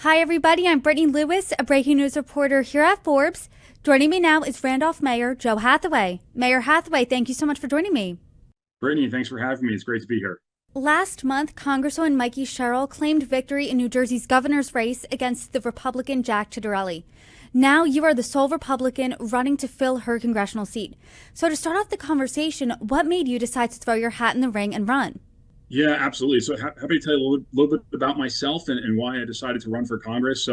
Hi, everybody. I'm Brittany Lewis, a breaking news reporter here at Forbes. Joining me now is Randolph Mayor Joe Hathaway. Mayor Hathaway, thank you so much for joining me. Brittany, thanks for having me. It's great to be here. Last month, Congresswoman Mikie Sherrill claimed victory in New Jersey's governor's race against the Republican Jack Ciattarelli. Now you are the sole Republican running to fill her congressional seat. So to start off the conversation, what made you decide to throw your hat in the ring and run? Yeah, absolutely. So happy to tell you a little bit about myself and why I decided to run for Congress.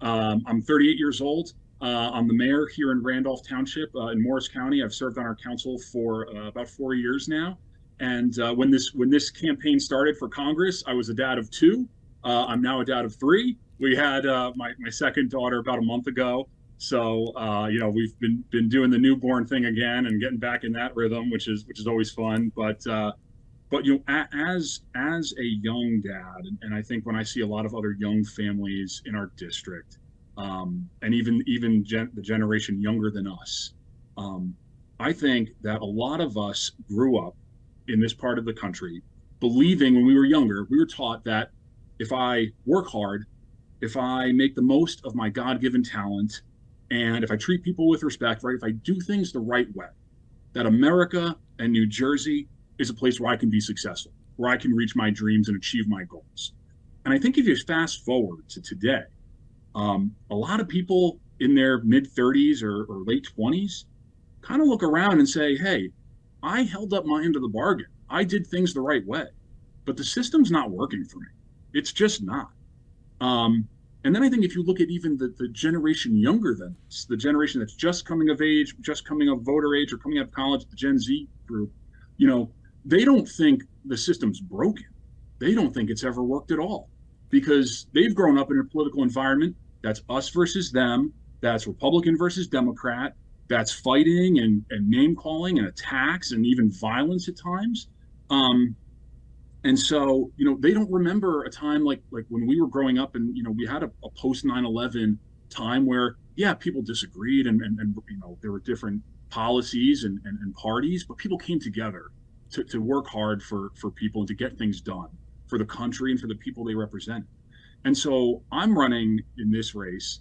I'm 38 years old. I'm the mayor here in Randolph Township in Morris County. I've served on our council for about 4 years now. And when this campaign started for Congress, I was a dad of two. I'm now a dad of three. We had my second daughter about a month ago. We've been doing the newborn thing again and getting back in that rhythm, which is always fun. But as a young dad, and I think when I see a lot of other young families in our district, and even the generation younger than us, I think that a lot of us grew up in this part of the country believing when we were younger, we were taught that if I work hard, if I make the most of my God-given talent, and if I treat people with respect, right, if I do things the right way, that America and New Jersey is a place where I can be successful, where I can reach my dreams and achieve my goals. And I think if you fast forward to today, a lot of people in their mid 30s or late 20s kind of look around and say, hey, I held up my end of the bargain. I did things the right way, but the system's not working for me. It's just not. And then I think if you look at even the generation younger than us, the generation that's just coming of age, just coming of voter age or coming out of college, the Gen Z group, they don't think the system's broken. They don't think it's ever worked at all because they've grown up in a political environment that's us versus them, that's Republican versus Democrat, that's fighting and name calling and attacks and even violence at times. They don't remember a time like when we were growing up and, we had a post 9/11 time where, yeah, people disagreed and there were different policies and parties, but people came together to work hard for people and to get things done for the country and for the people they represent. And so I'm running in this race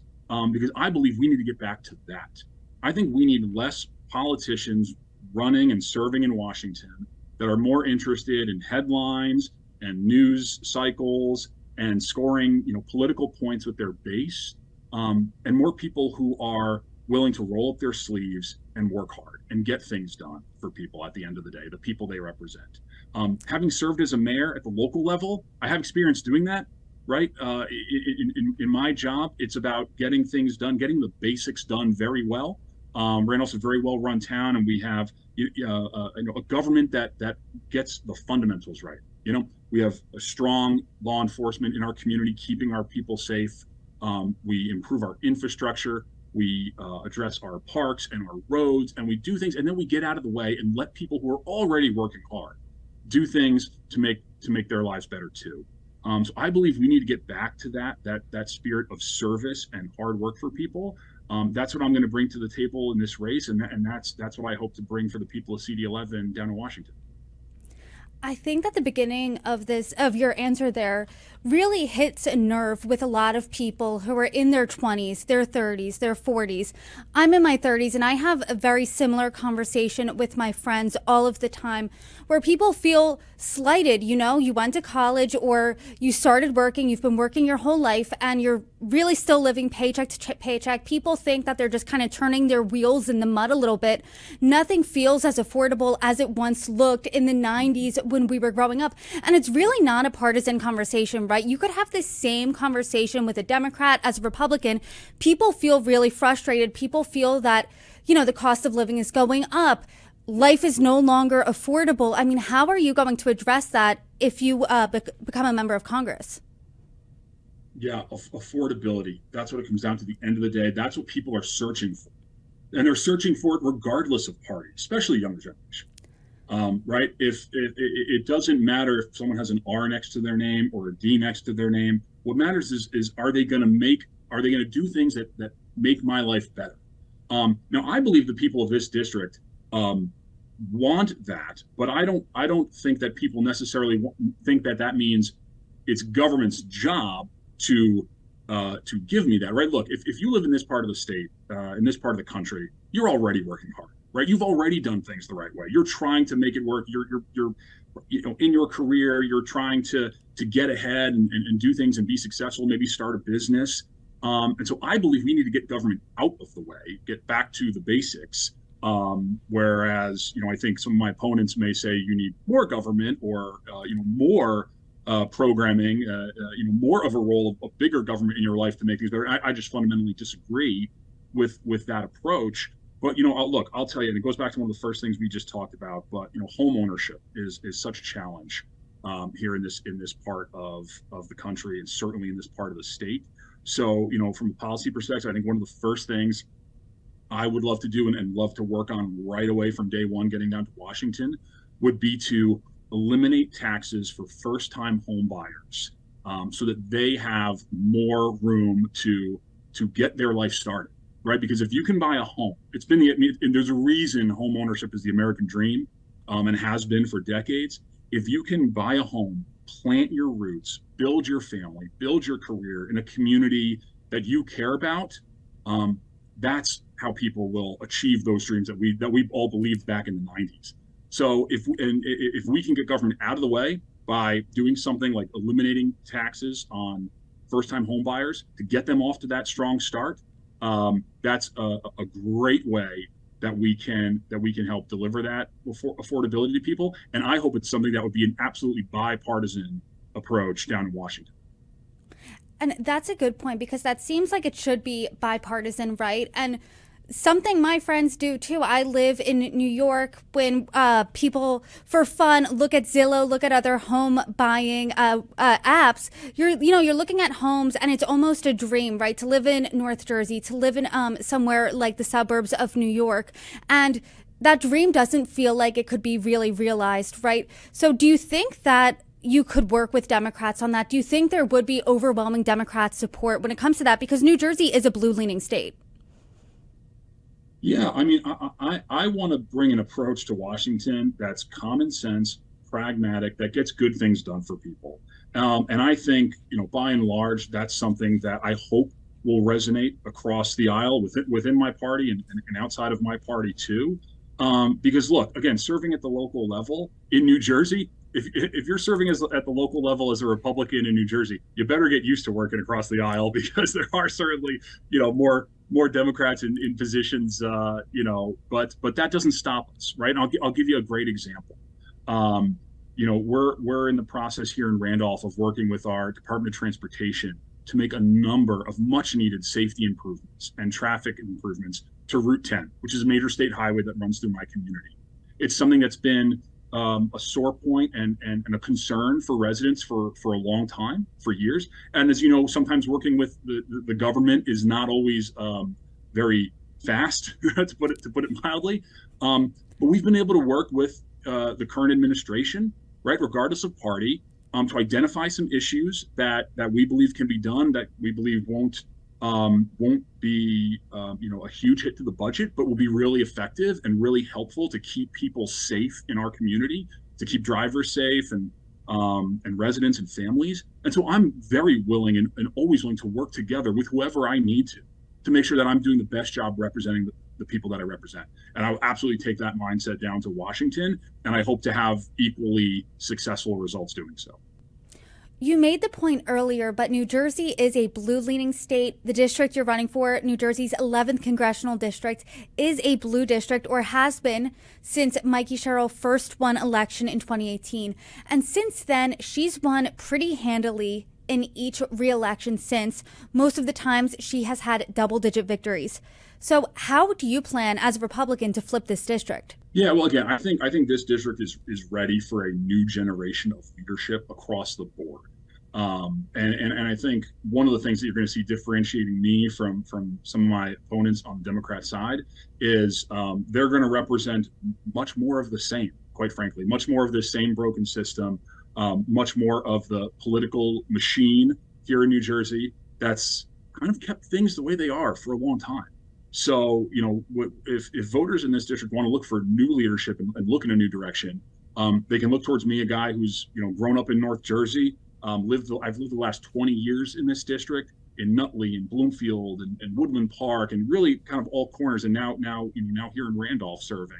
because I believe we need to get back to that. I think we need less politicians running and serving in Washington that are more interested in headlines and news cycles and scoring, political points with their base, and more people who are willing to roll up their sleeves and work hard and get things done for people at the end of the day, the people they represent. Having served as a mayor at the local level, I have experience doing that, right? In my job, it's about getting things done, getting the basics done very well. Randolph's a very well-run town, and we have a government that gets the fundamentals right. We have a strong law enforcement in our community, keeping our people safe. We improve our infrastructure. We address our parks and our roads, and we do things, and then we get out of the way and let people who are already working hard do things to make their lives better too. So I believe we need to get back to that spirit of service and hard work for people. That's what I'm going to bring to the table in this race, and that's what I hope to bring for the people of CD11 down in Washington. I think that the beginning of your answer there really hits a nerve with a lot of people who are in their 20s, their 30s, their 40s. I'm in my 30s, and I have a very similar conversation with my friends all of the time where people feel slighted. You went to college or you started working, you've been working your whole life, and you're really still living paycheck to paycheck. People think that they're just kind of turning their wheels in the mud a little bit. Nothing feels as affordable as it once looked in the 90s when we were growing up. And it's really not a partisan conversation, right? You could have the same conversation with a Democrat as a Republican. People feel really frustrated. People feel that, the cost of living is going up. Life is no longer affordable. I mean, how are you going to address that if you become a member of Congress? Yeah, affordability. That's what it comes down to at the end of the day. That's what people are searching for. And they're searching for it regardless of party, especially younger generation. Right? If it doesn't matter if someone has an R next to their name or a D next to their name. What matters is are they going to do things that make my life better? Now, I believe the people of this district want that, but I don't think that people necessarily think that means it's government's job to to give me that, right? Look, if you live in this part of the state, in this part of the country, you're already working hard, right? You've already done things the right way. You're trying to make it work. You're in your career, you're trying to get ahead and do things and be successful, maybe start a business. And so I believe we need to get government out of the way, get back to the basics. Whereas, I think some of my opponents may say you need more government or, more programming, more of a role of bigger government in your life to make things better. I just fundamentally disagree with that approach. But look, I'll tell you, and it goes back to one of the first things we just talked about. But home ownership is such a challenge here in this part of the country, and certainly in this part of the state. So from a policy perspective, I think one of the first things I would love to do and love to work on right away from day one, getting down to Washington, would be to eliminate taxes for first-time home buyers, so that they have more room to get their life started, right? Because if you can buy a home, and there's a reason home ownership is the American dream, and has been for decades. If you can buy a home, plant your roots, build your family, build your career in a community that you care about, that's how people will achieve those dreams that we all believed back in the 90s. So if we can get government out of the way by doing something like eliminating taxes on first-time home buyers to get them off to that strong start, that's a great way that we can help deliver that affordability to people. And I hope it's something that would be an absolutely bipartisan approach down in Washington. And that's a good point, because that seems like it should be bipartisan, right? And something my friends do too. I live in New York. When people for fun look at Zillow, look at other home buying apps, you're looking at homes, and it's almost a dream, right? To live in North Jersey, to live in somewhere like the suburbs of New York, and that dream doesn't feel like it could be really realized, right? So do you think that you could work with Democrats on that? Do you think there would be overwhelming Democrat support when it comes to that? Because New Jersey is a blue-leaning state. Yeah, I mean, I want to bring an approach to Washington that's common sense, pragmatic, that gets good things done for people. And I think, by and large, that's something that I hope will resonate across the aisle within my party and outside of my party too. Because look, again, serving at the local level in New Jersey, if you're serving at the local level as a Republican in New Jersey, you better get used to working across the aisle, because there are certainly, more Democrats in positions, but that doesn't stop us, right? And I'll give you a great example. We're in the process here in Randolph of working with our Department of Transportation to make a number of much needed safety improvements and traffic improvements to Route 10, which is a major state highway that runs through my community. It's something that's been a sore point and a concern for residents for a long time, for years. And as you know, sometimes working with the government is not always very fast, to put it mildly. But we've been able to work with the current administration, right, regardless of party, to identify some issues that we believe can be done, that we believe won't be a huge hit to the budget, but will be really effective and really helpful to keep people safe in our community, to keep drivers safe and residents and families. And so I'm very willing and always willing to work together with whoever I need to make sure that I'm doing the best job representing the people that I represent. And I will absolutely take that mindset down to Washington, and I hope to have equally successful results doing so. You made the point earlier, but New Jersey is a blue-leaning state. The district you're running for, New Jersey's 11th congressional district, is a blue district, or has been since Mikie Sherrill first won election in 2018. And since then, she's won pretty handily in each re-election since. Most of the times, she has had double-digit victories. So how do you plan as a Republican to flip this district? Yeah, well, again, I think this district is ready for a new generation of leadership across the board. And I think one of the things that you're going to see differentiating me from some of my opponents on the Democrat side is they're going to represent much more of the same, quite frankly, much more of the same broken system, much more of the political machine here in New Jersey that's kind of kept things the way they are for a long time. So, if voters in this district want to look for new leadership and look in a new direction, they can look towards me, a guy who's, grown up in North Jersey. I've lived the last 20 years in this district. in Nutley and Bloomfield and Woodland Park and really kind of all corners, and now here in Randolph serving.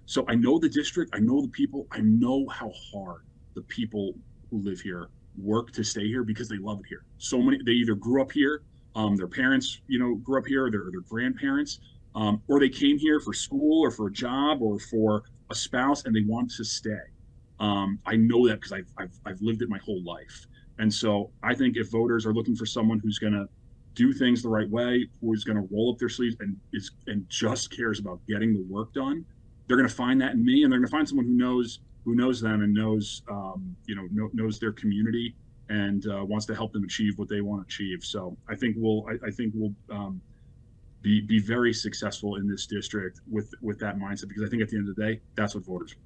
So I know the district, I know the people, I know how hard the people who live here work to stay here because they love it here. So many, they either grew up here, their parents, grew up here, their grandparents, or they came here for school or for a job or for a spouse and they want to stay. I know that because I've lived it my whole life. And so I think if voters are looking for someone who's going to do things the right way, who's going to roll up their sleeves and just cares about getting the work done, they're going to find that in me, and they're going to find someone who knows them and knows knows their community and wants to help them achieve what they want to achieve. So I think we'll be very successful in this district with that mindset, because I think at the end of the day, that's what voters want.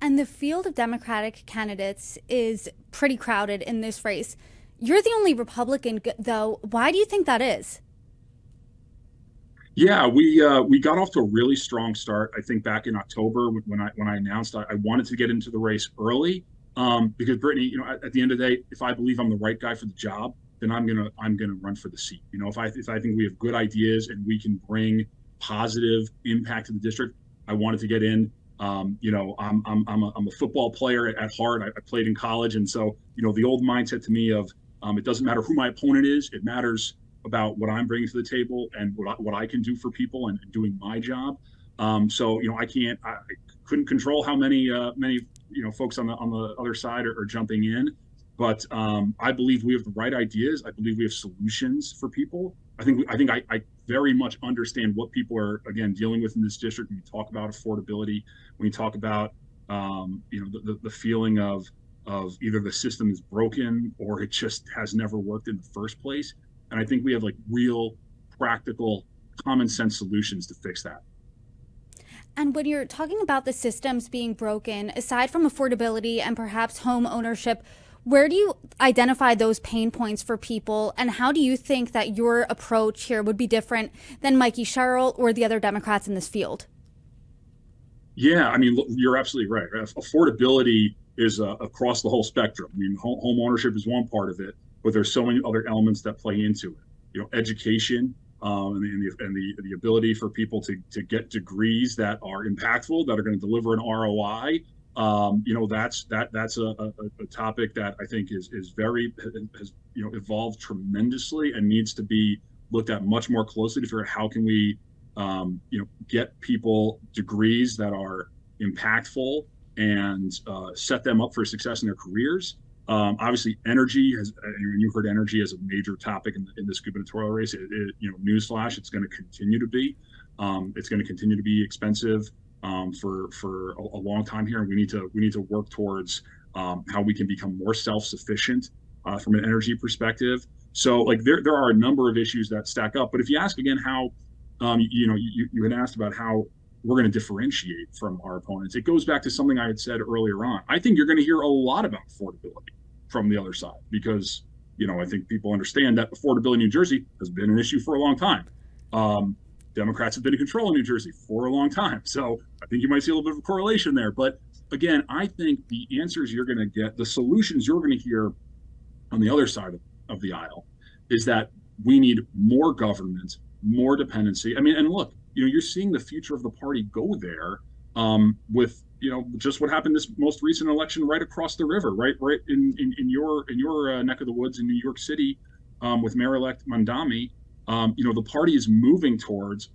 And the field of Democratic candidates is pretty crowded in this race. You're the only Republican, though. Why do you think that is? Yeah, we got off to a really strong start. I think back in October when I announced I wanted to get into the race early, because Brittany, at the end of the day, if I believe I'm the right guy for the job, then I'm gonna run for the seat. If I think we have good ideas and we can bring positive impact to the district, I wanted to get in. I'm a football player at heart. I played in college, and so the old mindset to me of it doesn't matter who my opponent is. It matters about what I'm bringing to the table and what I can do for people and doing my job. So I couldn't control how many folks on the other side are jumping in, but I believe we have the right ideas. I believe we have solutions for people. I very much understand what people are, again, dealing with in this district. When you talk about affordability, when you talk about the feeling of either the system is broken or it just has never worked in the first place. And I think we have real practical common sense solutions to fix that. And when you're talking about the systems being broken, aside from affordability and perhaps home ownership, where do you identify those pain points for people, and how do you think that your approach here would be different than Mikie Sherrill or the other Democrats in this field? Yeah, I mean, look, you're absolutely right. Affordability is across the whole spectrum. I mean, home ownership is one part of it, but there's so many other elements that play into it. Education, and the ability for people to get degrees that are impactful, that are going to deliver an ROI. That's a topic that I think has evolved tremendously and needs to be looked at much more closely to figure out how can we get people degrees that are impactful and set them up for success in their careers. Obviously, energy has, you heard energy as a major topic in this gubernatorial race. Newsflash, it's going to continue to be. It's going to continue to be expensive for a long time here, and we need to work towards how we can become more self-sufficient from an energy perspective. So, there are a number of issues that stack up. But if you ask again how, you had asked about how we're going to differentiate from our opponents. It goes back to something I had said earlier on. I think you're going to hear a lot about affordability from the other side because, I think people understand that affordability in New Jersey has been an issue for a long time. Democrats have been in control in New Jersey for a long time. So I think you might see a little bit of a correlation there. But again, I think the answers you're going to get, the solutions you're going to hear on the other side of the aisle is that we need more government, more dependency. I mean, and look, you're seeing the future of the party go there with, just what happened this most recent election right across the river, right in your neck of the woods in New York City with Mayor-elect Mandami. The party is moving towards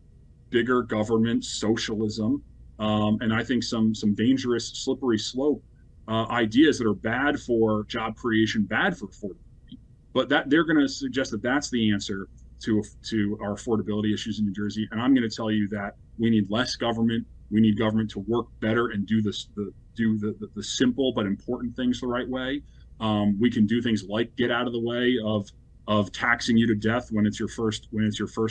bigger government, socialism, and I think some dangerous, slippery slope ideas that are bad for job creation, bad for affordability. But that they're going to suggest that that's the answer to our affordability issues in New Jersey. And I'm going to tell you that we need less government. We need government to work better and do the simple but important things the right way. We can do things like get out of the way of taxing you to death when it's your first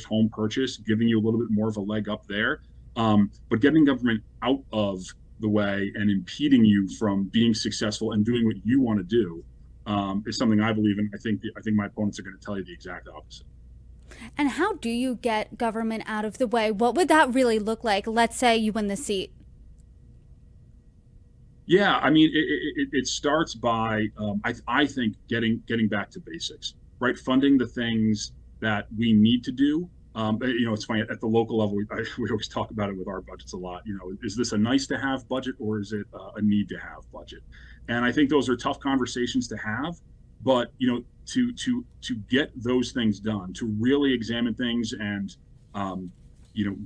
home purchase, giving you a little bit more of a leg up there. But getting government out of the way and impeding you from being successful and doing what you want to do is something I believe in. I think my opponents are going to tell you the exact opposite. And how do you get government out of the way? What would that really look like? Let's say you win the seat. Yeah, I mean, it starts by I think getting back to basics. right? Funding the things that we need to do. It's funny at the local level. We always talk about it with our budgets a lot. Is this a nice to have budget or is it a need to have budget? And I think those are tough conversations to have. But to get those things done, to really examine things and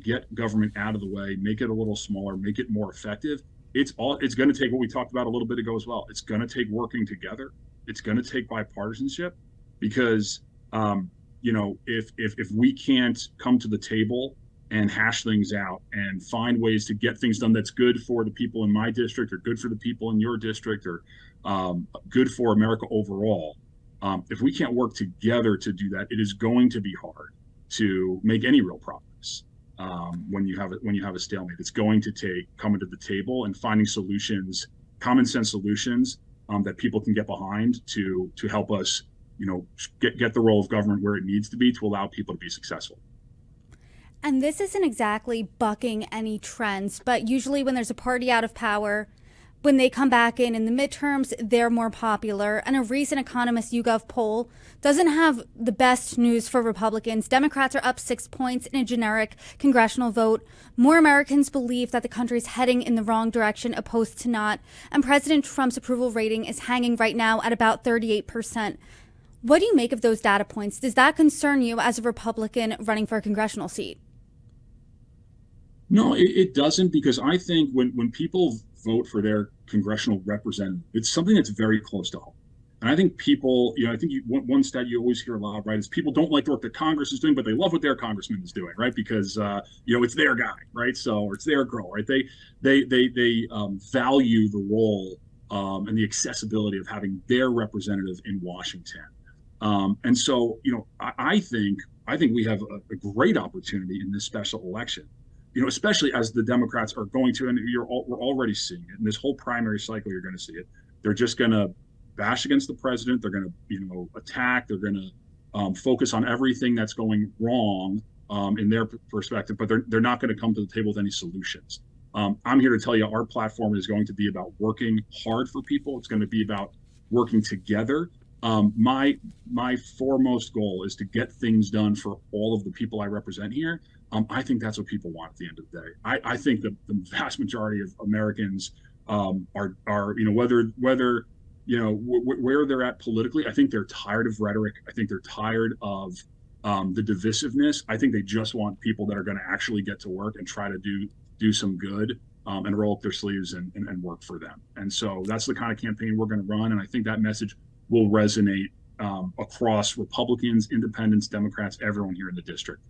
get government out of the way, make it a little smaller, make it more effective. It's going to take what we talked about a little bit ago as well. It's going to take working together. It's going to take bipartisanship, because if we can't come to the table and hash things out and find ways to get things done that's good for the people in my district or good for the people in your district or good for America overall, if we can't work together to do that, it is going to be hard to make any real progress. When you have a stalemate, it's going to take coming to the table and finding solutions, common sense solutions that people can get behind to help us, get the role of government where it needs to be to allow people to be successful. And this isn't exactly bucking any trends, but usually when there's a party out of power, when they come back in the midterms, they're more popular. And a recent Economist YouGov poll doesn't have the best news for Republicans. Democrats are up 6 points in a generic congressional vote. More Americans believe that the country's heading in the wrong direction, opposed to not. And President Trump's approval rating is hanging right now at about 38%. What do you make of those data points? Does that concern you as a Republican running for a congressional seat? No, it doesn't, because I think when people vote for their congressional representative, it's something that's very close to home. And I think people, I think one stat you always hear a lot, right, is people don't like the work that Congress is doing, but they love what their congressman is doing, right? Because it's their guy, right? So, or it's their girl, right? They value the role and the accessibility of having their representative in Washington. And so, I think we have a great opportunity in this special election. Especially as the Democrats are going to, and we're already seeing it in this whole primary cycle. You're going to see it. They're just going to bash against the president. They're going to, attack. They're going to focus on everything that's going wrong in their perspective, but they're not going to come to the table with any solutions. I'm here to tell you, our platform is going to be about working hard for people. It's going to be about working together. My foremost goal is to get things done for all of the people I represent here. I think that's what people want at the end of the day. I think the vast majority of Americans are whether where they're at politically. I think they're tired of rhetoric. I think they're tired of the divisiveness. I think they just want people that are going to actually get to work and try to do some good and roll up their sleeves and work for them. And so that's the kind of campaign we're going to run. And I think that message will resonate across Republicans, independents, Democrats, everyone here in the district.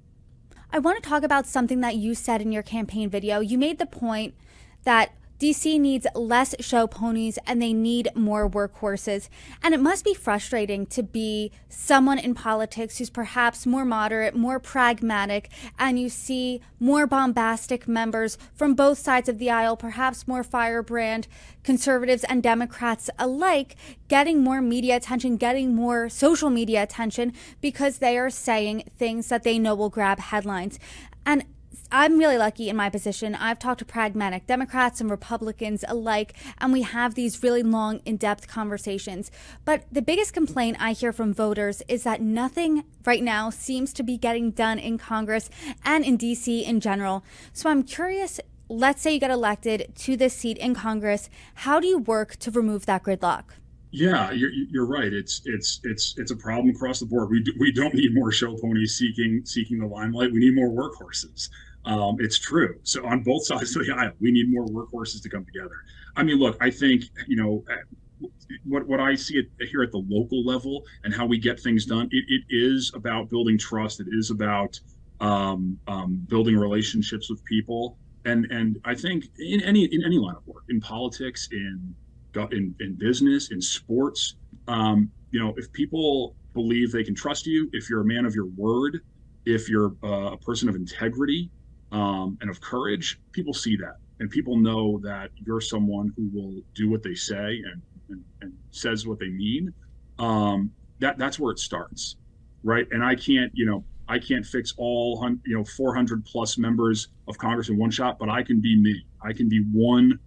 I want to talk about something that you said in your campaign video. You made the point that DC needs less show ponies and they need more workhorses. And it must be frustrating to be someone in politics who's perhaps more moderate, more pragmatic, and you see more bombastic members from both sides of the aisle, perhaps more firebrand, conservatives and Democrats alike, getting more media attention, getting more social media attention because they are saying things that they know will grab headlines. And I'm really lucky in my position. I've talked to pragmatic Democrats and Republicans alike, and we have these really long, in-depth conversations. But the biggest complaint I hear from voters is that nothing right now seems to be getting done in Congress and in D.C. in general. So I'm curious, let's say you get elected to this seat in Congress. How do you work to remove that gridlock? Yeah, you're right. It's a problem across the board. We don't need more show ponies seeking the limelight. We need more workhorses. It's true. So on both sides of the aisle, we need more workhorses to come together. I mean, look, I think what I see here at the local level and how we get things done. It is about building trust. It is about building relationships with people. And I think in any line of work, in politics, in business, in sports, if people believe they can trust you, if you're a man of your word, if you're a person of integrity and of courage, people see that, and people know that you're someone who will do what they say and says what they mean. That's where it starts, right? And I can't fix all 400 plus members of Congress in one shot, but I can be me. I can be one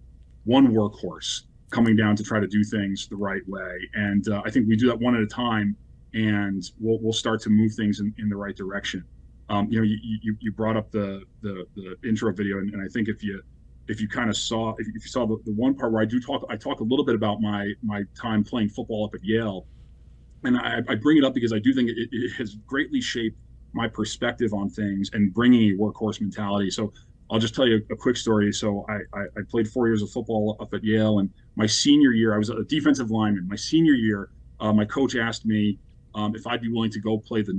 workhorse coming down to try to do things the right way. And I think we do that one at a time. and we'll start to move things in the right direction. You brought up the intro video, and I think if you kind of saw if you saw the one part where I talk a little bit about my time playing football up at Yale, and I bring it up because I do think it has greatly shaped my perspective on things and bringing a workhorse mentality. So I'll just tell you a quick story. So I played 4 years of football up at Yale, and my senior year, I was a defensive lineman. My senior year, my coach asked me if I'd be willing to go play the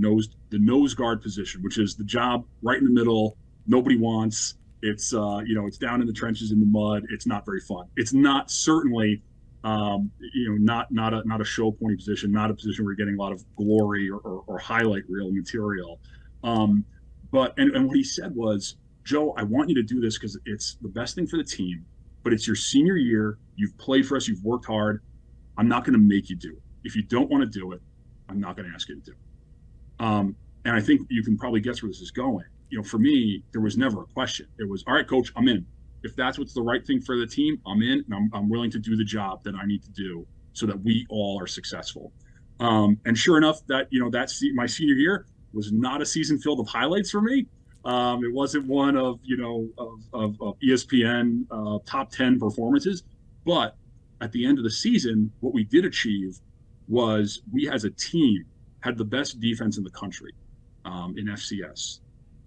nose guard position, which is the job right in the middle. Nobody wants. It's it's down in the trenches in the mud. It's not very fun. It's not certainly not a show pony position, not a position where you're getting a lot of glory or highlight reel material. But what he said was, Joe, I want you to do this because it's the best thing for the team, but it's your senior year. You've played for us. You've worked hard. I'm not going to make you do it. If you don't want to do it, I'm not going to ask you to do it. And I think you can probably guess where this is going. For me, there was never a question. It was, all right, coach, I'm in. If that's what's the right thing for the team, I'm in, and I'm willing to do the job that I need to do so that we all are successful. And sure enough, my senior year was not a season filled of highlights for me. It wasn't one of ESPN top 10 performances, but at the end of the season, what we did achieve was we as a team had the best defense in the country in FCS.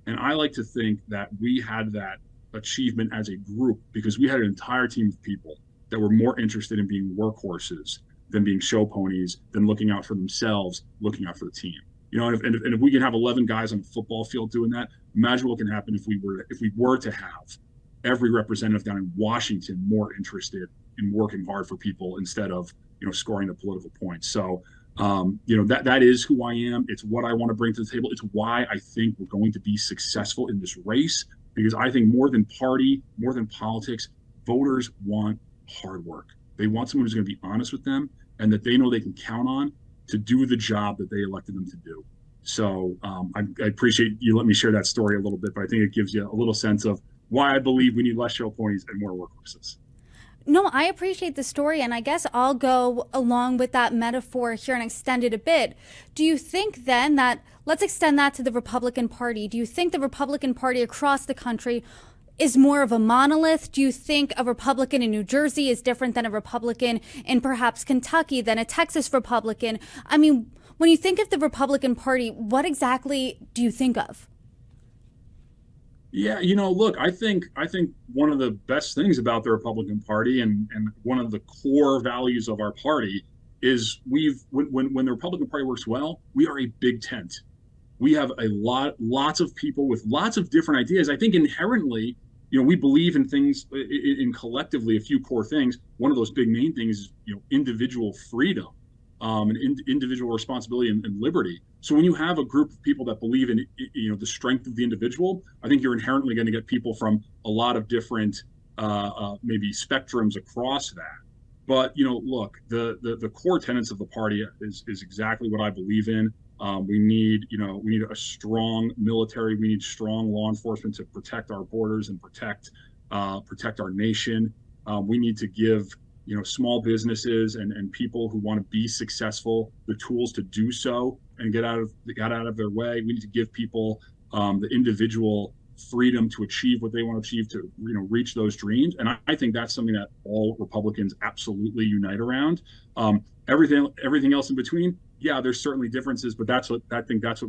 And I like to think that we had that achievement as a group because we had an entire team of people that were more interested in being workhorses than being show ponies, than looking out for themselves, looking out for the team. And if we can have 11 guys on the football field doing that, imagine what can happen if we were to have every representative down in Washington more interested in working hard for people instead of scoring the political points. So that is who I am. It's what I want to bring to the table. It's why I think we're going to be successful in this race, because I think more than party, more than politics, voters want hard work. They want someone who's going to be honest with them and that they know they can count on to do the job that they elected them to do. So I appreciate you letting me share that story a little bit, but I think it gives you a little sense of why I believe we need less show ponies and more workhorses. No, I appreciate the story, and I guess I'll go along with that metaphor here and extend it a bit. Do you think then that, let's extend that to the Republican Party, do you think the Republican Party across the country is more of a monolith? Do you think a Republican in New Jersey is different than a Republican in perhaps Kentucky, than a Texas Republican? I mean, when you think of the Republican Party, what exactly do you think of? Yeah, look, I think one of the best things about the Republican Party and one of the core values of our party is when the Republican Party works well, we are a big tent. We have lots of people with lots of different ideas. I think inherently, we believe in things in collectively a few core things. One of those big main things is individual freedom, and individual responsibility and liberty. So when you have a group of people that believe in the strength of the individual, I think you're inherently going to get people from a lot of different maybe spectrums across that. But look, the core tenets of the party is exactly what I believe in. We need a strong military. We need strong law enforcement to protect our borders and protect our nation. We need to give small businesses and people who want to be successful the tools to do so and get out of their way. We need to give people the individual freedom to achieve what they want to achieve, to reach those dreams. And I think that's something that all Republicans absolutely unite around. Everything else in between, yeah, there's certainly differences, but that's what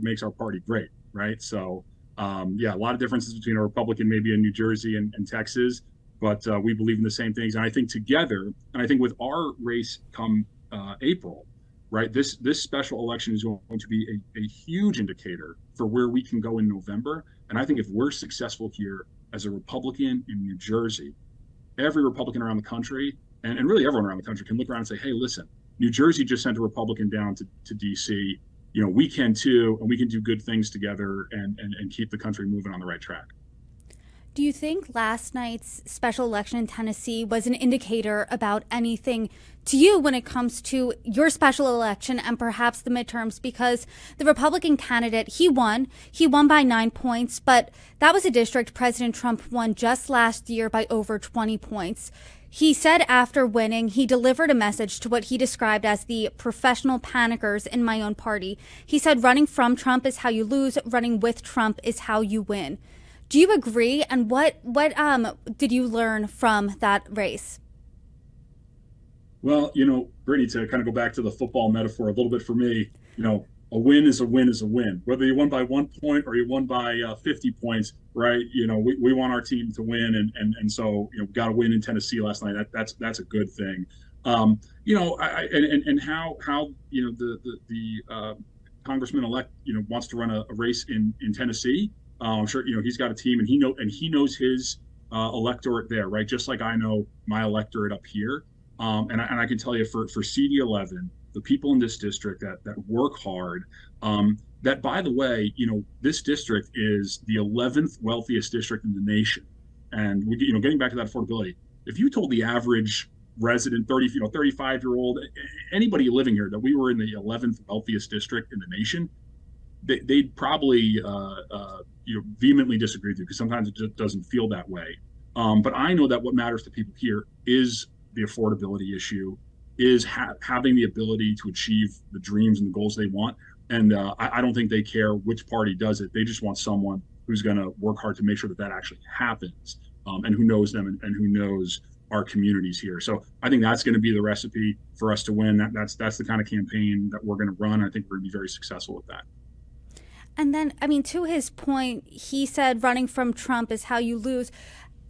makes our party great, right? So a lot of differences between a Republican maybe in New Jersey and Texas, but we believe in the same things. And I think together, and I think with our race come April, right, this special election is going to be a huge indicator for where we can go in November. And I think if we're successful here as a Republican in New Jersey, every Republican around the country, and really everyone around the country, can look around and say, hey, listen, New Jersey just sent a Republican down to D.C. We can too, and we can do good things together and keep the country moving on the right track. Do you think last night's special election in Tennessee was an indicator about anything to you when it comes to your special election and perhaps the midterms? Because the Republican candidate, he won by 9 points, but that was a district President Trump won just last year by over 20 points. He said after winning, he delivered a message to what he described as the professional panickers in my own party. He said, running from Trump is how you lose, running with Trump is how you win. Do you agree? And what did you learn from that race? Well, Brittany, to kind of go back to the football metaphor a little bit for me, a win is a win is a win. Whether you won by 1 point or you won by 50 points, right? We want our team to win, and so we got to win in Tennessee last night. That's a good thing. And how the congressman elect wants to run a race in Tennessee. I'm sure he's got a team, and he knows his electorate there, right? Just like I know my electorate up here. And I can tell you for CD11, the people in this district that work hard, that, by the way, this district is the 11th wealthiest district in the nation. And getting back to that affordability, if you told the average resident, 35-year-old, anybody living here, that we were in the 11th wealthiest district in the nation, they'd probably vehemently disagree with you, because sometimes it just doesn't feel that way. But I know that what matters to people here is the affordability issue, is having the ability to achieve the dreams and the goals they want. And I don't think they care which party does it. They just want someone who's going to work hard to make sure that actually happens, and who knows them and who knows our communities here. So I think that's going to be the recipe for us to win. That's the kind of campaign that we're going to run. I think we're going to be very successful with that. And then, to his point, he said running from Trump is how you lose.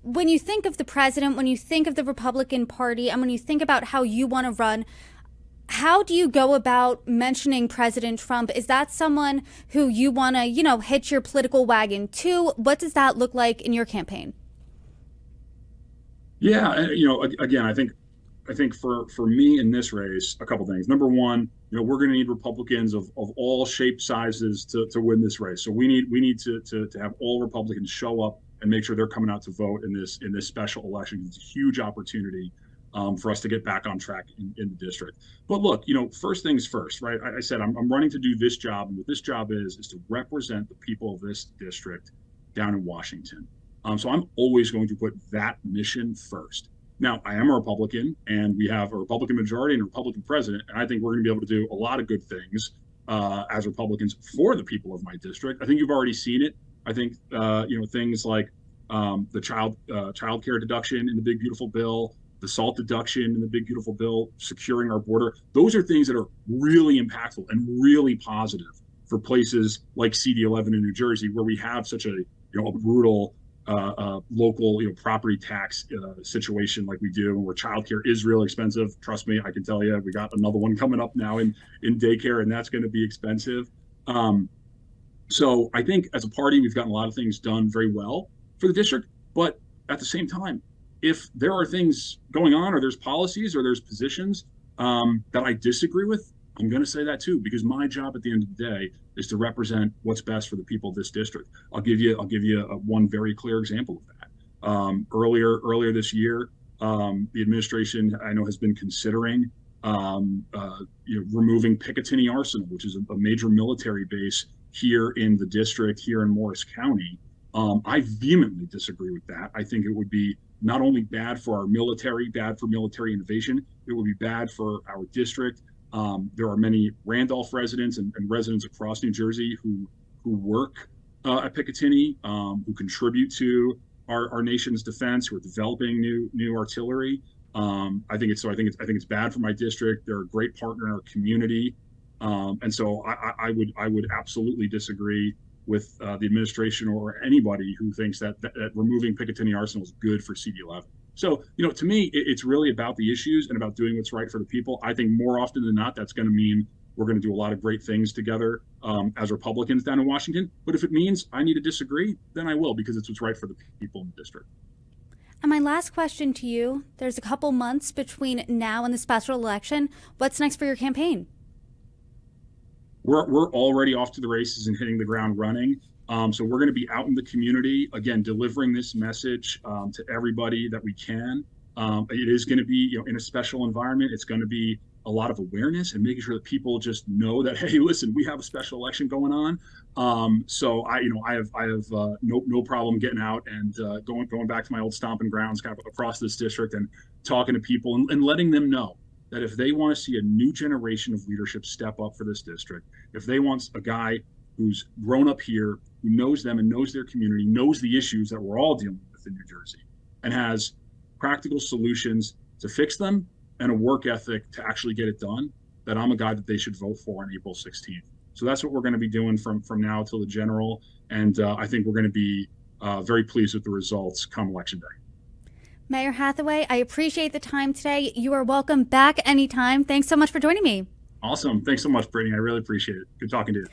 When you think of the president, when you think of the Republican Party, and when you think about how you want to run, how do you go about mentioning President Trump? Is that someone who you want to, hitch your political wagon to? What does that look like in your campaign? Yeah, again, I think for me in this race, a couple things. Number one, we're going to need Republicans of all shapes, sizes to win this race. So we need to have all Republicans show up and make sure they're coming out to vote in this special election. It's a huge opportunity for us to get back on track in the district. But look, first things first, right? I said I'm running to do this job, and what this job is to represent the people of this district down in Washington. So I'm always going to put that mission first. Now, I am a Republican, and we have a Republican majority and a Republican president, and I think we're going to be able to do a lot of good things as Republicans for the people of my district. I think you've already seen it. I think things like the child care deduction in the Big Beautiful Bill, the SALT deduction in the Big Beautiful Bill, securing our border. Those are things that are really impactful and really positive for places like CD11 in New Jersey, where we have such a brutal local property tax situation like we do, where childcare is really expensive. Trust me, I can tell you, we got another one coming up now in daycare, and that's going to be expensive. So I think as a party, we've gotten a lot of things done very well for the district. But at the same time, if there are things going on, or there's policies, or there's positions that I disagree with, I'm going to say that too, because my job at the end of the day is to represent what's best for the people of this district. I'll give you one very clear example of that. Earlier this year, the administration, I know, has been considering removing Picatinny Arsenal, which is a major military base here in the district, here in Morris County. I vehemently disagree with that. I think it would be not only bad for our military, bad for military innovation, it would be bad for our district. There are many Randolph residents and residents across New Jersey who work at Picatinny, who contribute to our nation's defense, who are developing new artillery. I think it's bad for my district. They're a great partner in our community. And so I would absolutely disagree with the administration or anybody who thinks that removing Picatinny Arsenal is good for CD11. So, to me, it's really about the issues and about doing what's right for the people. I think more often than not, that's going to mean we're going to do a lot of great things together as Republicans down in Washington. But if it means I need to disagree, then I will, because it's what's right for the people in the district. And my last question to you, there's a couple months between now and the special election. What's next for your campaign? We're already off to the races and hitting the ground running. So we're going to be out in the community, again, delivering this message to everybody that we can. It is going to be, in a special environment. It's going to be a lot of awareness and making sure that people just know that, hey, listen, we have a special election going on. So I have no problem getting out and going back to my old stomping grounds, kind of across this district, and talking to people and letting them know that if they want to see a new generation of leadership step up for this district, if they want a guy who's grown up here, who knows them and knows their community, knows the issues that we're all dealing with in New Jersey, and has practical solutions to fix them and a work ethic to actually get it done, that I'm a guy that they should vote for on April 16th. So that's what we're going to be doing from now till the general. And I think we're going to be very pleased with the results come Election Day. Mayor Hathaway, I appreciate the time today. You are welcome back anytime. Thanks so much for joining me. Awesome. Thanks so much, Brittany. I really appreciate it. Good talking to you.